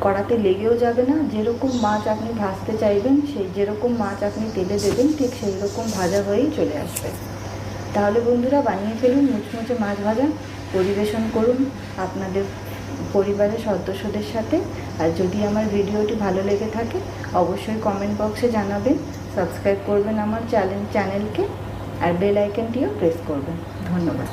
কড়াতে লেগেও যাবে না। যেরকম মাছ আপনি ভাজতে চাইবেন, সেই যেরকম মাছ আপনি তেলে দেবেন ঠিক সেই রকম ভাজা হয়েই চলে আসবে। তাহলে বন্ধুরা বানিয়ে ফেলুন মুচমুচে মাছ ভাজা, পরিবেশন করুন আপনাদের পরিবারের সদস্যদের সাথে। আর যদি আমার ভিডিওটি ভালো লেগে থাকে অবশ্যই কমেন্ট বক্সে জানাবেন, সাবস্ক্রাইব করবেন আমার চ্যানেলকে, আর বেল আইকনটিও প্রেস করবেন। ধন্যবাদ।